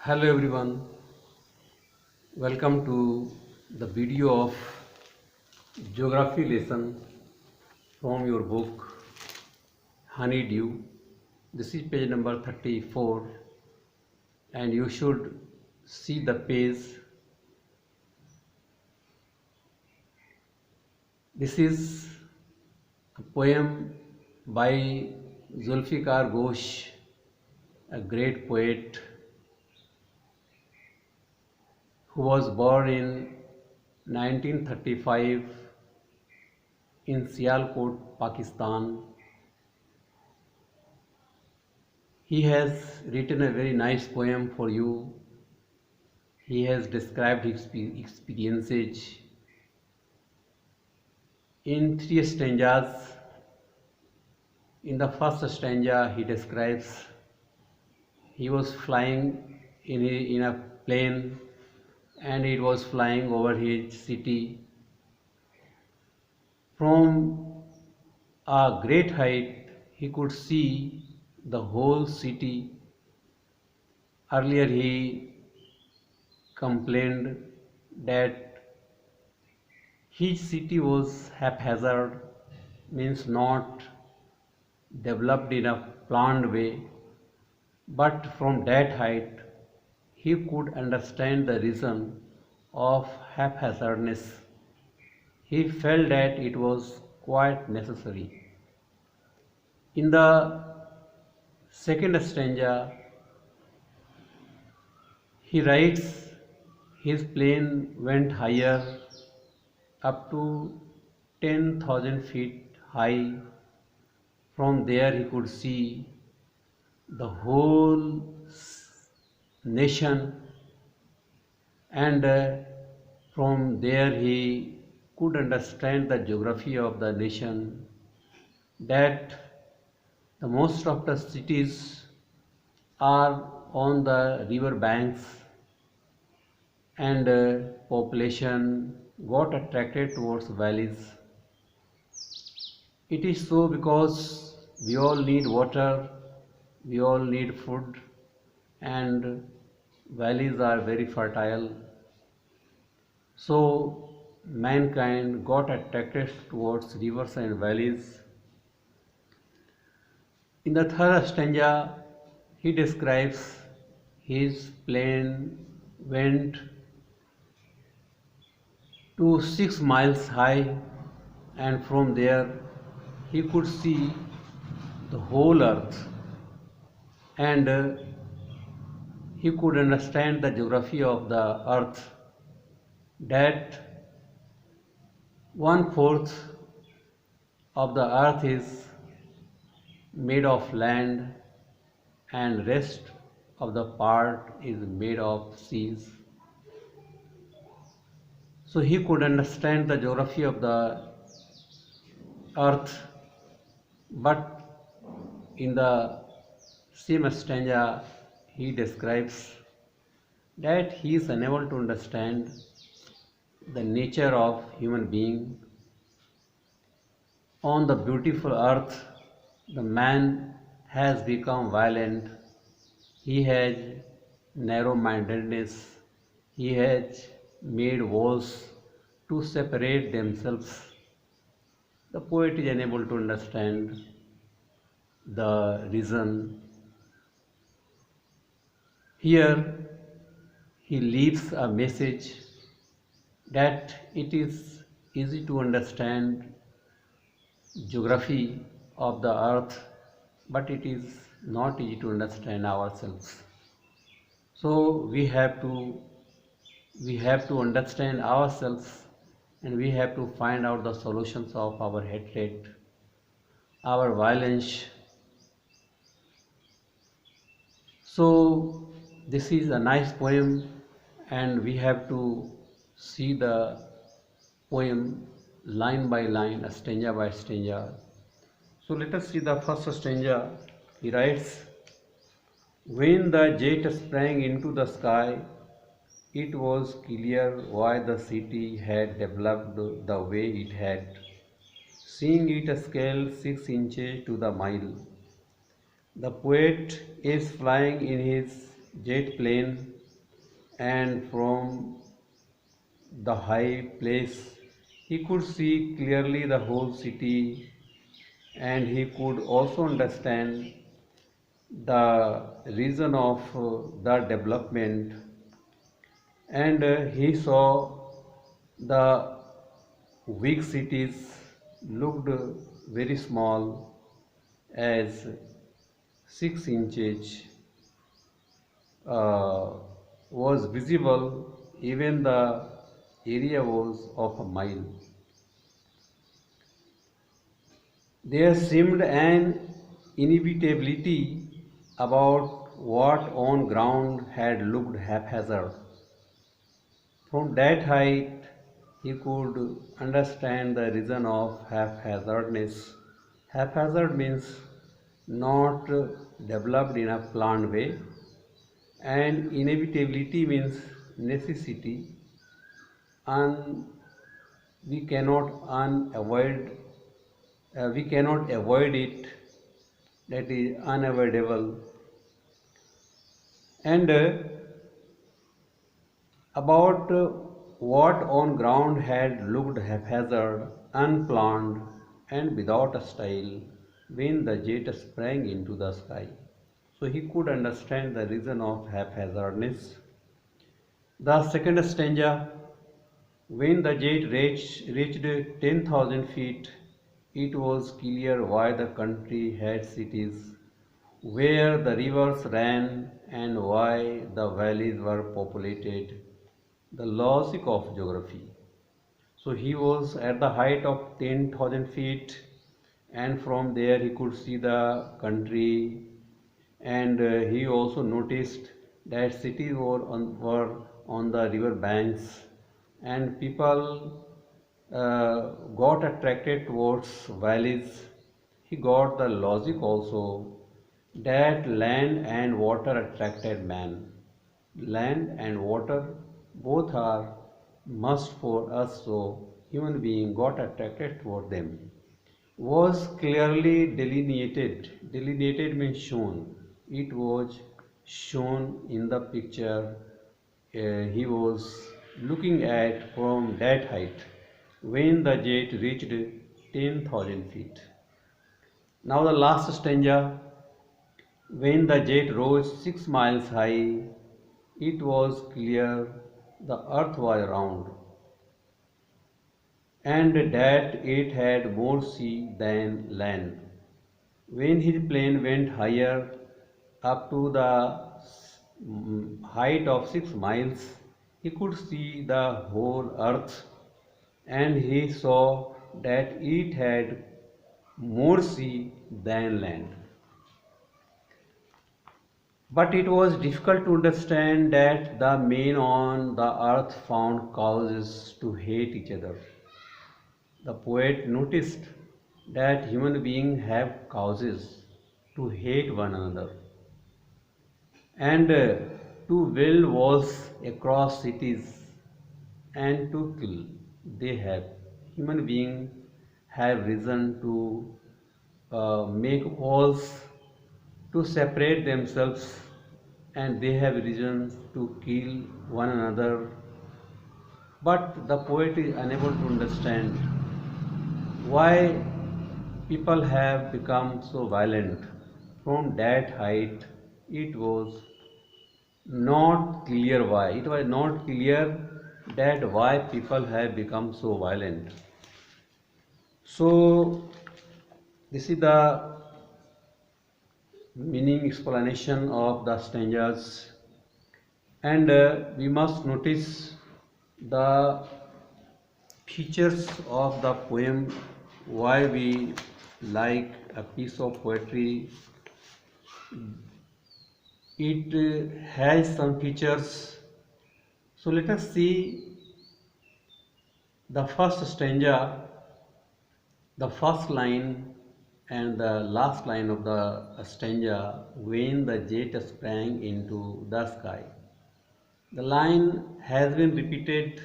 Hello everyone, welcome to the video of geography lesson from your book Honeydew. This is page number 34 and you should see the page. This is a poem by Zulfikar Ghosh, a great poet who was born in 1935 in Sialkot, Pakistan. He has written a very nice poem for you. He has described his experiences in three stanzas. In the first stanza, he describes he was flying in a plane and it was flying over his city. From a great height, he could see the whole city. Earlier, he complained that his city was haphazard, means not developed in a planned way, but from that height he could understand the reason of haphazardness. He felt that it was quite necessary. In the second stanza, he writes his plane went higher up to 10,000 feet high. From there, he could see the whole nation, and from there, he could understand the geography of the nation. That the most of the cities are on the river banks, and population got attracted towards valleys. It is so because we all need water, we all need food, and valleys are very fertile. So mankind got attracted towards rivers and valleys. In the third stanza, he describes his plane went to 6 miles high, and from there he could see the whole earth, and he could understand the geography of the earth, that one fourth of the earth is made of land and rest of the part is made of seas. So he could understand the geography of the earth, but in the same stanza he describes that he is unable to understand the nature of human being. On the beautiful earth, the man has become violent, he has narrow-mindedness, he has made walls to separate themselves. The poet is unable to understand the reason. Here he leaves a message that it is easy to understand geography of the earth, but it is not easy to understand ourselves. So we have to understand ourselves, and we have to find out the solutions of our hatred, our violence. So this is a nice poem, and we have to see the poem line by line, stanza by stanza. So let us see the first stanza. He writes, when the jet sprang into the sky, it was clear why the city had developed the way it had, seeing it scale 6 inches to the mile. The poet is flying in his jet plane, and from the high place he could see clearly the whole city, and he could also understand the reason of the development, and he saw the weak cities looked very small as 6 inches uh, was visible, even the area was of a mile. There seemed an inevitability about what on ground had looked haphazard. From that height, he could understand the reason of haphazardness. Haphazard means not developed in a planned way, and inevitability means necessity, and we cannot unavoid we cannot avoid it, that is unavoidable. And about what on ground had looked haphazard, unplanned, and without a style when the jet sprang into the sky. So he could understand the reason of haphazardness. The second stanza, when the jet reached 10,000 feet, it was clear why the country had cities where the rivers ran and why the valleys were populated. The logic of geography. So he was at the height of 10,000 feet, and from there he could see the country, and he also noticed that cities were on the river banks, and people got attracted towards valleys. He got the logic also that land and water attracted man. Land and water both are must for us, so human being got attracted toward them. Was clearly delineated. Delineated means shown. It was shown in the picture he was looking at from that height when the jet reached 10,000 feet. Now the last stanza, when the jet rose 6 miles high, it was clear the earth was round, and that it had more sea than land. When his plane went higher, up to the height of 6 miles, he could see the whole earth, and he saw that it had more sea than land. But it was difficult to understand that the men on the earth found causes to hate each other. The poet noticed that human beings have causes to hate one another, and to build walls across cities and to kill. They have human beings have reason to make walls to separate themselves, and they have reasons to kill one another. But the poet is unable to understand why people have become so violent. From that height, it was not clear why. It was not clear that why people have become so violent. So this is the meaning explanation of the stanzas, and we must notice the features of the poem, why we like a piece of poetry. It has some features. So let us see the first stanza, the first line and the last line of the stanza, when the jet sprang into the sky. The line has been repeated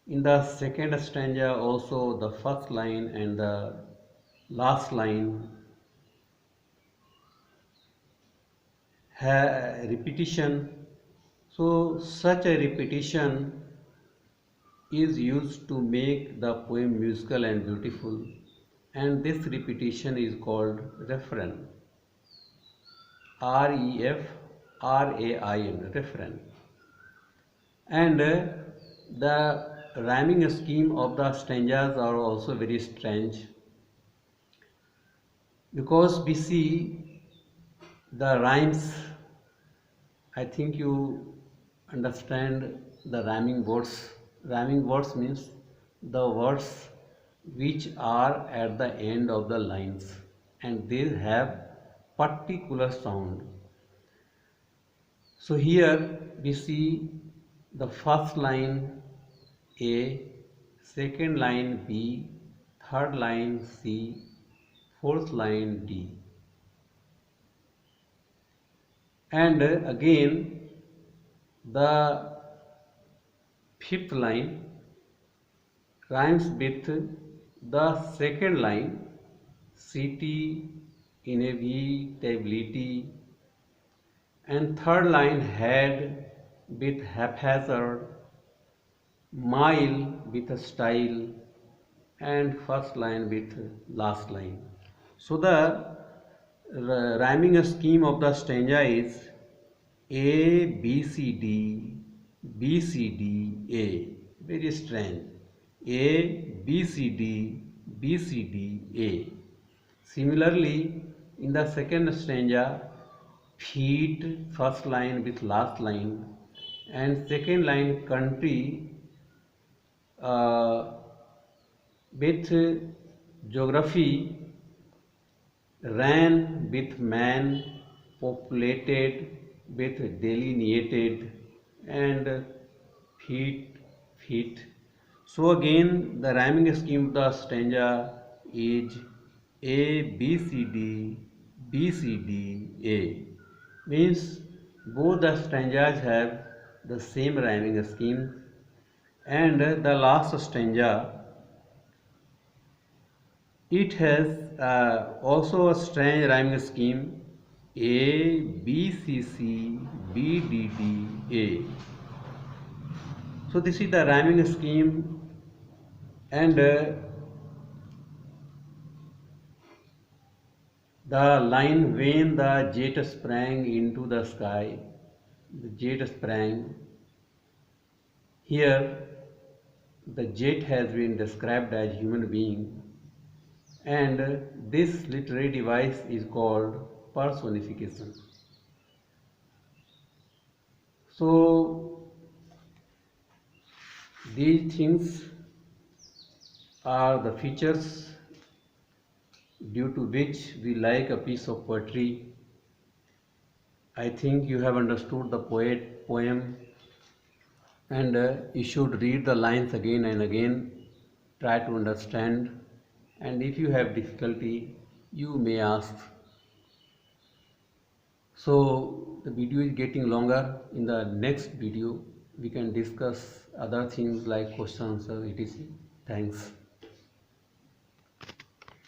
in the second stanza also. The first line and the last line repetition. So such a repetition is used to make the poem musical and beautiful, and this repetition is called refrain. REFRAIN, refrain. And the rhyming scheme of the stanzas are also very strange, because we see the rhymes. I think you understand the rhyming words. Rhyming words means the words which are at the end of the lines and they have particular sound. So here we see the first line A, second line B, third line C, fourth line D. And again the fifth line rhymes with the second line, city, inevitability, and third line head with haphazard, mile with a style, and first line with last line. So the rhyming scheme of the stanza is A, B, C, D, B, C, D, A. Very strange. A, B, C, D, B, C, D, A. Similarly, in the second stanza, feet, first line with last line, and second line, country uh, with geography, ran with man, populated with delineated, and feet. So again the rhyming scheme of the stanza is A, B, C, D, B, C, D, A. Means both the stanzas have the same rhyming scheme, and the last stanza, it has also a strange rhyming scheme, A, B, C, C, B, D, D, A. So this is the rhyming scheme, and the line when the jet sprang into the sky, the jet sprang. Here the jet has been described as human being, and this literary device is called personification. So these things are the features due to which we like a piece of poetry. I think you have understood the poem, and you should read the lines again and again, try to understand, and if you have difficulty, you may ask. So the video is getting longer. In the next video, we can discuss other things like question answer, etc. Thanks.